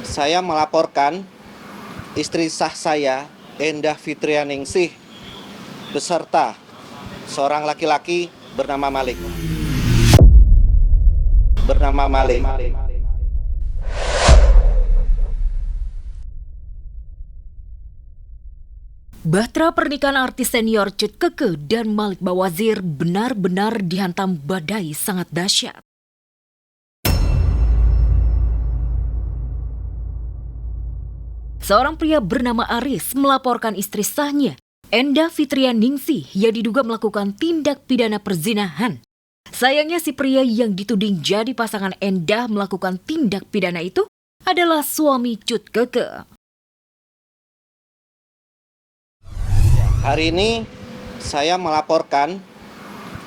Saya melaporkan istri sah saya, Endah Fitrianingsih, beserta seorang laki-laki bernama Malik. Bahtera pernikahan artis senior Cut Keke dan Malik Bawazir benar-benar dihantam badai sangat dahsyat. Seorang pria bernama Aris melaporkan istri sahnya, Endah Fitrianingsih, yang diduga melakukan tindak pidana perzinahan. Sayangnya si pria yang dituding jadi pasangan Endah melakukan tindak pidana itu adalah suami Cut Keke. Hari ini saya melaporkan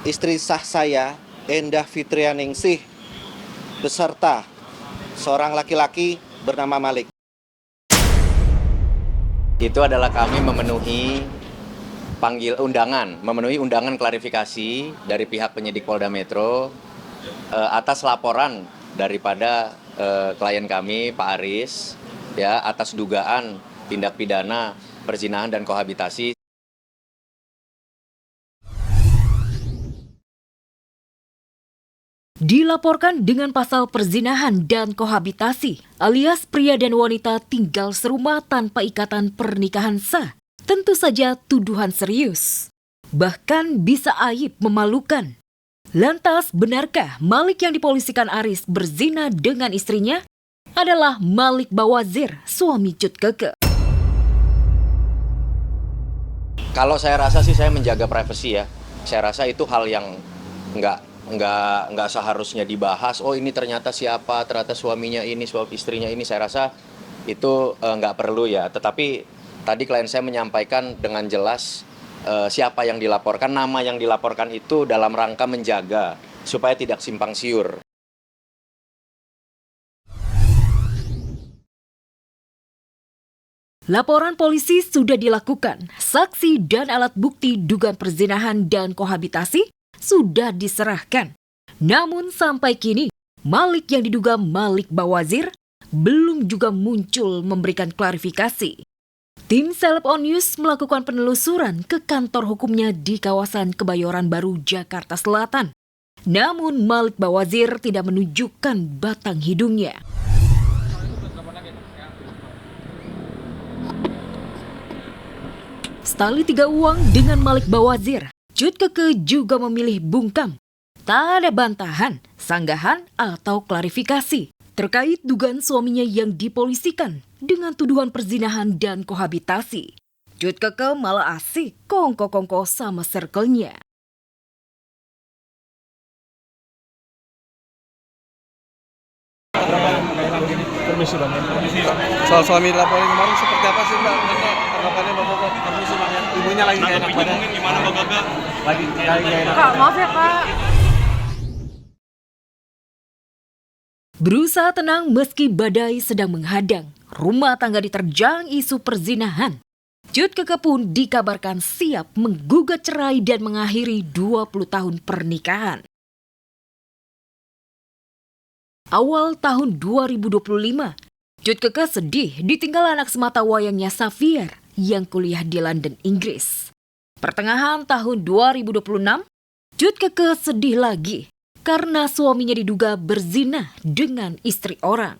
istri sah saya, Endah Fitrianingsih, beserta seorang laki-laki bernama Malik. Itu adalah kami memenuhi undangan klarifikasi dari pihak penyidik Polda Metro atas laporan daripada klien kami Pak Aris ya atas dugaan tindak pidana perzinahan dan kohabitasi. Dilaporkan dengan pasal perzinahan dan kohabitasi, alias pria dan wanita tinggal serumah tanpa ikatan pernikahan sah. Tentu saja tuduhan serius, bahkan bisa aib memalukan. Lantas, benarkah Malik yang dipolisikan Aris berzina dengan istrinya adalah Malik Bawazir, suami Cut Keke? Kalau saya rasa sih saya menjaga privasi ya. Saya rasa itu hal yang nggak seharusnya dibahas. Oh ini ternyata siapa, ternyata suaminya ini, suami istrinya ini. Saya rasa itu nggak perlu ya. Tetapi tadi klien saya menyampaikan dengan jelas siapa yang dilaporkan, nama yang dilaporkan itu dalam rangka menjaga supaya tidak simpang siur. Laporan polisi sudah dilakukan. Saksi dan alat bukti dugaan perzinahan dan kohabitasi sudah diserahkan. Namun sampai kini, Malik yang diduga Malik Bawazir belum juga muncul memberikan klarifikasi. Tim Celeb On News melakukan penelusuran ke kantor hukumnya di kawasan Kebayoran Baru, Jakarta Selatan. Namun Malik Bawazir tidak menunjukkan batang hidungnya. Setali tiga uang dengan Malik Bawazir, Cut Keke juga memilih bungkam. Tak ada bantahan, sanggahan, atau klarifikasi terkait dugaan suaminya yang dipolisikan dengan tuduhan perzinahan dan kohabitasi. Cut Keke malah asik kongko-kongko sama circle-nya. Permisi bang. Soal suami laporin kemarin seperti apa sih mbak? Tanggapannya bang Kaka? Permisi bang ya. Ibunya lagi nggak enak badan. Gimana bang Kaka? Lagi nggak enak. Kak, maaf ya kak. Berusaha tenang meski badai sedang menghadang, rumah tangga diterjang isu perzinahan. Cut Keke pun dikabarkan siap menggugat cerai dan mengakhiri 20 tahun pernikahan. Awal tahun 2025, Cut Keke sedih ditinggal anak semata wayangnya Xavier yang kuliah di London, Inggris. Pertengahan tahun 2026, Cut Keke sedih lagi karena suaminya diduga berzina dengan istri orang.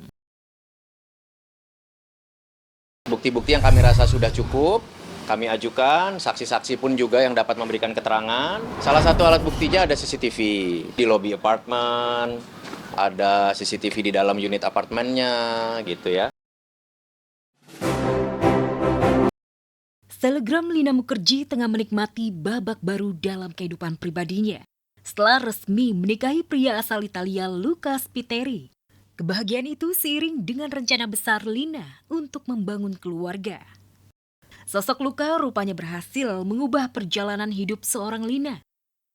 Bukti-bukti yang kami rasa sudah cukup, kami ajukan, saksi-saksi pun juga yang dapat memberikan keterangan. Salah satu alat buktinya ada CCTV di lobi apartemen, ada CCTV di dalam unit apartemennya, gitu ya. Selebgram Lina Mukherjee tengah menikmati babak baru dalam kehidupan pribadinya setelah resmi menikahi pria asal Italia Luca Spiteri. Kebahagiaan itu seiring dengan rencana besar Lina untuk membangun keluarga. Sosok Luca rupanya berhasil mengubah perjalanan hidup seorang Lina.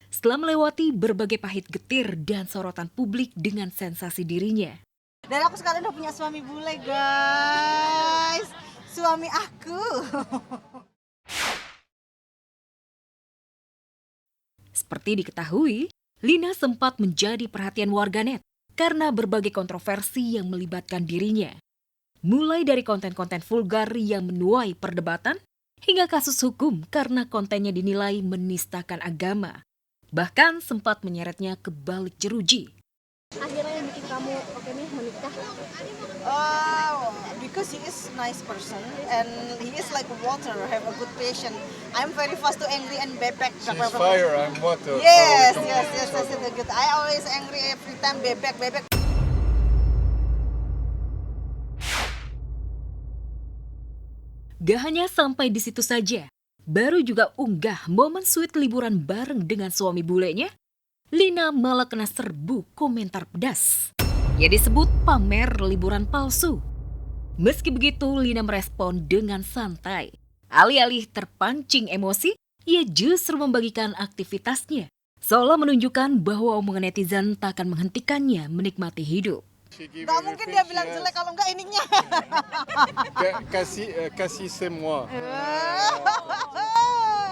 Setelah melewati berbagai pahit getir dan sorotan publik dengan sensasi dirinya. Dan aku sekarang udah punya suami bule guys. Suami aku. Seperti diketahui, Lina sempat menjadi perhatian warganet karena berbagai kontroversi yang melibatkan dirinya. Mulai dari konten-konten vulgar yang menuai perdebatan, hingga kasus hukum karena kontennya dinilai menistakan agama. Bahkan sempat menyeretnya ke balik jeruji. Akhirnya yang bikin kamu oke nih menikah? Because he is nice person and he is like water, have a good patient. I'm very fast to angry and bebek. She's fire, I'm water. Yes, So we yes, come yes, each yes, other. it's good. I always angry every time bebek. Gak hanya sampai di situ saja, baru juga unggah momen sweet liburan bareng dengan suami bulenya, Lina malah kena serbu komentar pedas. Ya disebut pamer liburan palsu. Meski begitu, Lina merespon dengan santai. Alih-alih terpancing emosi, ia justru membagikan aktivitasnya, seolah menunjukkan bahwa omongan netizen tak akan menghentikannya menikmati hidup. She give Gak mungkin everything dia she bilang has. jelek kalau enggak ininya. Cassie c'est moi.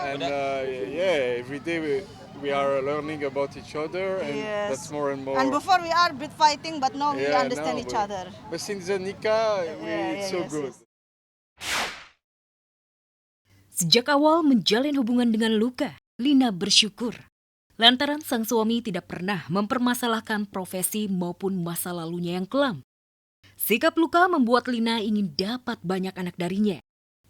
And yeah, every day we are learning about each other, and Yes. that's more and more. And before we are a bit fighting, but now we Yeah, understand now, each but- other. But since the nikah, Yeah, it's so yes, good. yes. Sejak awal menjalin hubungan dengan Luka, Lina bersyukur. Lantaran sang suami tidak pernah mempermasalahkan profesi maupun masa lalunya yang kelam. Sikap Luka membuat Lina ingin dapat banyak anak darinya.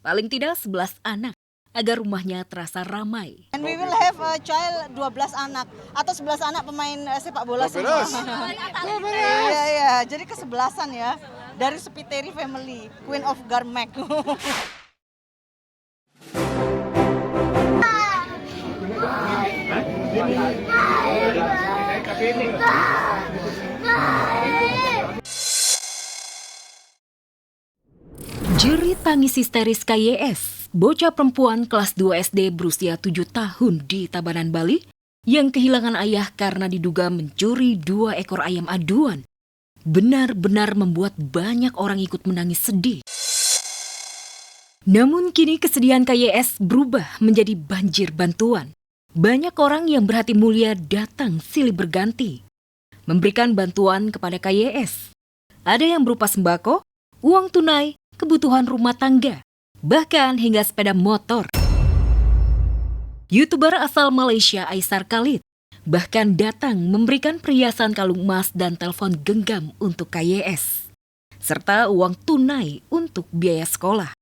Paling tidak 11 anak, agar rumahnya terasa ramai. And we will have a child 12 anak atau 11 anak pemain sepak bola semua. 12? Iya, iya. Jadi kesebelasan ya. Dari Spiteri family, Queen of Garmek. Jerit tangis histeris KYS, bocah perempuan kelas 2 SD berusia 7 tahun di Tabanan, Bali, yang kehilangan ayah karena diduga mencuri 2 ekor ayam aduan, benar-benar membuat banyak orang ikut menangis sedih. Namun kini kesedihan KYS berubah menjadi banjir bantuan. Banyak orang yang berhati mulia datang silih berganti, memberikan bantuan kepada KYS. Ada yang berupa sembako, uang tunai, kebutuhan rumah tangga, bahkan hingga sepeda motor. YouTuber asal Malaysia Aisar Khalid bahkan datang memberikan perhiasan kalung emas dan telepon genggam untuk KYS, serta uang tunai untuk biaya sekolah.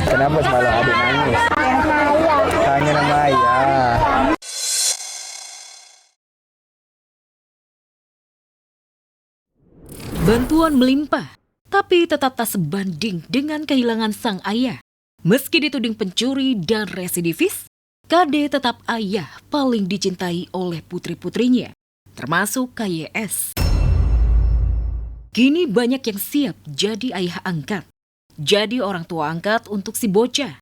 Kenapa selalu adik nangis? Kangen sama ayah. Bantuan melimpah, tapi tetap tak sebanding dengan kehilangan sang ayah. Meski dituding pencuri dan residivis, KD tetap ayah paling dicintai oleh putri-putrinya, termasuk KYS. Kini banyak yang siap jadi ayah angkat, jadi orang tua angkat untuk si bocah.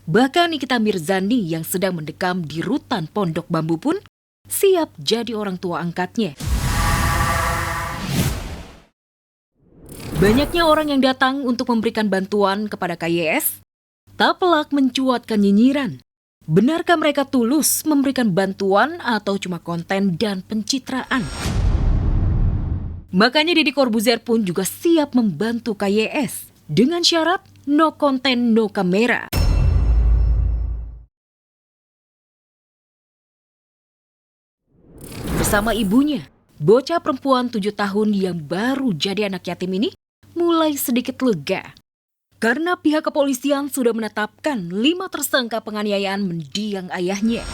Bahkan Nikita Mirzani yang sedang mendekam di rutan Pondok Bambu pun siap jadi orang tua angkatnya. Banyaknya orang yang datang untuk memberikan bantuan kepada KYS, tak pelak mencuatkan nyinyiran. Benarkah mereka tulus memberikan bantuan atau cuma konten dan pencitraan? Makanya Deddy Corbuzier pun juga siap membantu KYS dengan syarat no konten, no kamera. Bersama ibunya, bocah perempuan 7 tahun yang baru jadi anak yatim ini mulai sedikit lega. Karena pihak kepolisian sudah menetapkan 5 tersangka penganiayaan mendiang ayahnya.